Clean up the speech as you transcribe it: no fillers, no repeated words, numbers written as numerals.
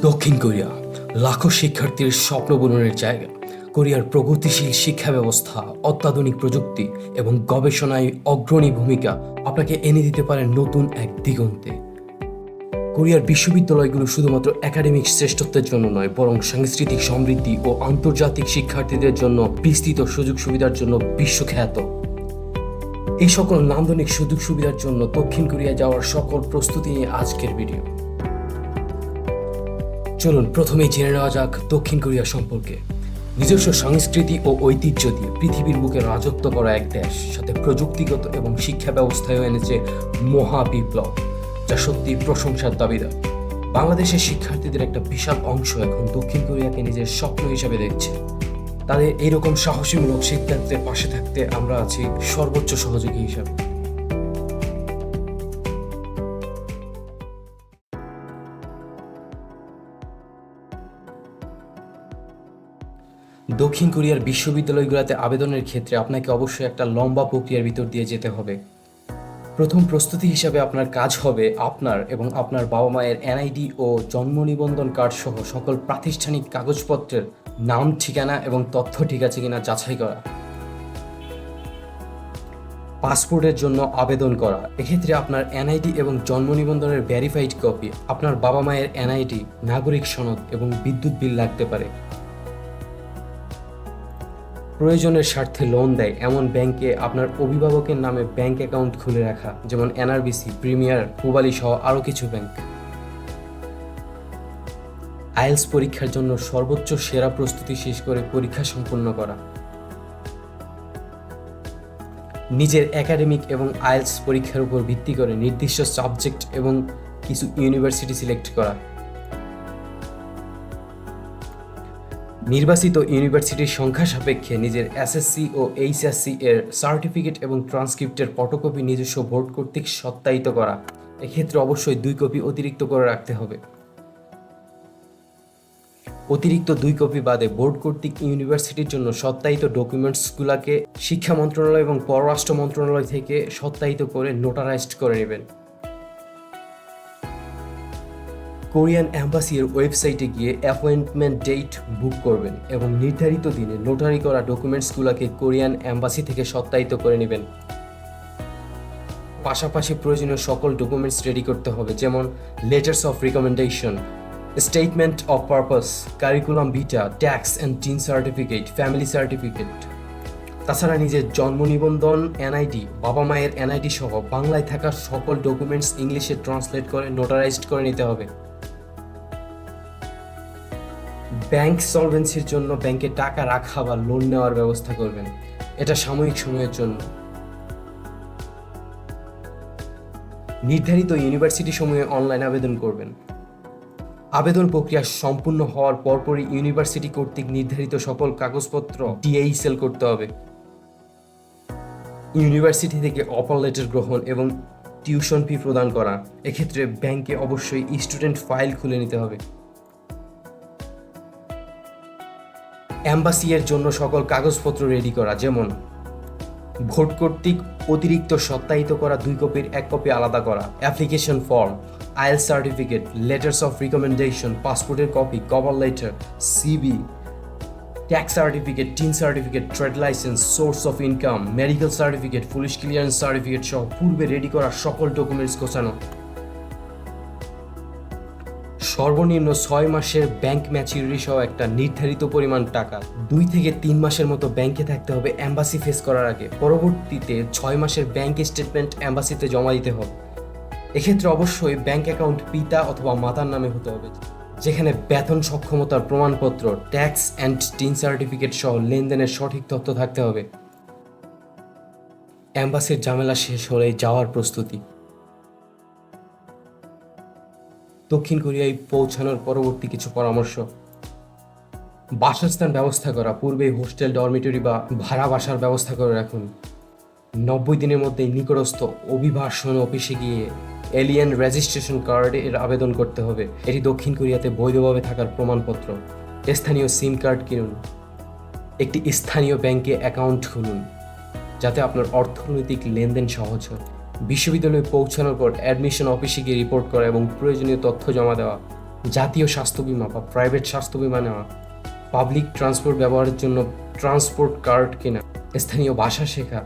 দক্ষিণ কোরিয়া লাখো শিক্ষার্থীর স্বপ্ন পূরণের জায়গা। কোরিয়ার প্রগতিশীল শিক্ষা ব্যবস্থা, অত্যাধুনিক প্রযুক্তি এবং গবেষণায় অগ্রণী ভূমিকা আপনাকে এনে দিতে পারে নতুন এক দিগন্তে। কোরিয়ার বিশ্ববিদ্যালয়গুলো শুধুমাত্র একাডেমিক শ্রেষ্ঠত্বের জন্য নয়, বরং সাংস্কৃতিক সমৃদ্ধি ও আন্তর্জাতিক শিক্ষার্থীদের জন্য বিস্তৃত সুযোগ সুবিধার জন্য বিশ্বখ্যাত। এই সকল নান্দনিক সুযোগ সুবিধার জন্য দক্ষিণ কোরিয়া যাওয়ার সকল প্রস্তুতি নিয়ে আজকের ভিডিও। চলুন প্রথমেই জেনে নেওয়া যাক দক্ষিণ কোরিয়া সম্পর্কে। নিজস্ব সংস্কৃতি ও ঐতিহ্য দিয়ে পৃথিবীর বুকে রাজত্ব করা এক দেশ, সাথে প্রযুক্তিগত এবং শিক্ষা ব্যবস্থায়ও এনেছে মহা বিপ্লব, যা সত্যি প্রশংসার দাবিদার। বাংলাদেশের শিক্ষার্থীদের একটা বিশাল অংশ এখন দক্ষিণ কোরিয়াকে নিজের স্বপ্ন হিসেবে দেখছে। তাদের এইরকম সাহসীমূলক সিদ্ধান্তের পাশে থাকতে আমরা আছি সর্বোচ্চ সহযোগী হিসাবে। দক্ষিণ কোরিয়ার বিশ্ববিদ্যালয়গুলোতে আবেদনের ক্ষেত্রে আপনাকে অবশ্যই একটা লম্বা প্রক্রিয়ার ভিতর দিয়ে যেতে হবে। প্রথম প্রস্তুতি হিসাবে আপনার কাজ হবে আপনার এবং আপনার বাবা মায়ের এনআইডি ও জন্ম নিবন্ধন কার্ড সহ সকল প্রাতিষ্ঠানিক কাগজপত্রের নাম, ঠিকানা এবং তথ্য ঠিক আছে কিনা যাচাই করা। পাসপোর্টের জন্য আবেদন করা। এক্ষেত্রে আপনার এনআইডি এবং জন্ম নিবন্ধনের ভেরিফাইড কপি, আপনার বাবা মায়ের এনআইডি, নাগরিক সনদ এবং বিদ্যুৎ বিল লাগতে পারে। প্রয়োজনের স্বার্থে লোন দেয় এমন ব্যাংকে আপনার অভিভাবকের নামে ব্যাংক অ্যাকাউন্ট খুলে রাখা, যেমন এনআরবিসি, প্রিমিয়ার, পূবালী সহ আরও কিছু ব্যাংক। আইএলস পরীক্ষার জন্য সর্বোচ্চ সেরা প্রস্তুতি শেষ করে পরীক্ষা সম্পন্ন করা। নিজের একাডেমিক এবং আইএলস পরীক্ষার উপর ভিত্তি করে নির্দিষ্ট সাবজেক্ট এবং কিছু ইউনিভার্সিটি সিলেক্ট করা। নির্বাচিত ইউনিভার্সিটির সংখ্যা সাপেক্ষে নিজের এসএসসি ও এইচএসসি এর সার্টিফিকেট এবং ট্রান্সক্রিপ্টের ফটোকপি নিজস্ব বোর্ড কর্তৃক সত্যায়িত করা। এক্ষেত্রে অবশ্যই 2 কপি অতিরিক্ত করে রাখতে হবে। অতিরিক্ত 2 কপি বাদে বোর্ড কর্তৃক ইউনিভার্সিটির জন্য সত্যায়িত ডকুমেন্টসগুলোকে শিক্ষা মন্ত্রণালয় এবং পররাষ্ট্র মন্ত্রণালয় থেকে সত্যায়িত করে নোটারাইজড করে নেবেন। কোরিয়ান এম্বাসি এর ওয়েবসাইটে গিয়ে অ্যাপয়েন্টমেন্ট ডেট বুক করবেন এবং নির্ধারিত দিনে নোটারি করা ডকুমেন্টসগুলোকে কোরিয়ান এম্বাসি থেকে সত্যায়িত করে নেবেন। পাশাপাশি প্রয়োজনীয় সকল ডকুমেন্টস রেডি করতে হবে, যেমন letters of recommendation, statement of purpose, curriculum Vita, tax and tin certificate, family certificate. তাছাড়া নিজের জন্ম নিবন্ধন, এনআইডি, বাবা মায়ের এনআইডি সহ বাংলায় থাকা সকল ডকুমেন্টস ইংলিশে ট্রান্সলেট করে নোটারাইজড করে নিতে হবে। ব্যাংক সলভেন্সির জন্য ব্যাংকে টাকা রাখা বা লোন নেওয়ার ব্যবস্থা করবেন, এটা সাময়িক সময়ের জন্য। নির্ধারিত ইউনিভার্সিটি সমূহে অনলাইন আবেদন করবেন। আবেদন প্রক্রিয়া সম্পূর্ণ হওয়ার পরপরই ইউনিভার্সিটি কর্তৃক নির্ধারিত সকল কাগজপত্র ডিএইচএল করতে হবে। ইউনিভার্সিটি থেকে অফার লেটার গ্রহণ এবং টিউশন ফি প্রদান করা। এক্ষেত্রে ব্যাংকে অবশ্যই স্টুডেন্ট ফাইল খুলে নিতে হবে। এম্বাসি এর জন্য সকল কাগজপত্র রেডি করা, যেমন ভোট কর্তৃক অতিরিক্ত সত্যায়িত করা 2 কপির 1 কপি আলাদা করা, application form, IELTS certificate, letters of recommendation, পাসপোর্টের copy, cover letter, CV, tax certificate, TIN certificate, trade licence, source of income, medical certificate, police clearance certificate সহ পূর্বে রেডি করা সকল ডকুমেন্টস গোছানো। সর্বনিম্ন 6 মাসের ব্যাংক ম্যাচুরিটি সহ একটা নির্ধারিত পরিমাণ টাকা 2 থেকে 3 মাসের মতো ব্যাংকে থাকতে হবে এম্বাসি ফেস করার আগে। পরবর্তীতে 6 মাসের ব্যাংক স্টেটমেন্ট এম্বাসিতে জমা দিতে হবে। এক্ষেত্রে অবশ্যই ব্যাংক অ্যাকাউন্ট পিতা অথবা মাতার নামে হতে হবে, যেখানে বেতন সক্ষমতার প্রমাণপত্র, ট্যাক্স অ্যান্ড টিন সার্টিফিকেট সহ লেনদেনের সঠিক তথ্য থাকতে হবে। এম্বাসির ঝামেলা শেষ হলেই যাওয়ার প্রস্তুতি। দক্ষিণ কোরিয়ায় পৌঁছানোর পরবর্তী কিছু পরামর্শ: বাসস্থান ব্যবস্থা করা। পূর্বেই হোস্টেল, ডরমিটরি বা ভাড়া বাসার ব্যবস্থা করে রাখুন। 90 দিনের মধ্যে নিকটস্থ অভিবাসন অফিসে গিয়ে এলিয়েন রেজিস্ট্রেশন কার্ডের আবেদন করতে হবে। এটি দক্ষিণ কোরিয়াতে বৈধভাবে থাকার প্রমাণপত্র। স্থানীয় সিম কার্ড কিনুন। একটি স্থানীয় ব্যাংকে অ্যাকাউন্ট খুলুন, যাতে আপনার অর্থনৈতিক লেনদেন সহজ হয়। বিশ্ববিদ্যালয়ে পৌঁছানোর পর অ্যাডমিশন অফিসে গিয়ে রিপোর্ট করা এবং প্রয়োজনীয় তথ্য জমা দেওয়া। জাতীয় স্বাস্থ্য বীমা বা প্রাইভেট স্বাস্থ্য বীমা নেওয়া, পাবলিক ট্রান্সপোর্ট ব্যবহারের জন্য ট্রান্সপোর্ট কার্ড কেনা, স্থানীয় ভাষা শেখা,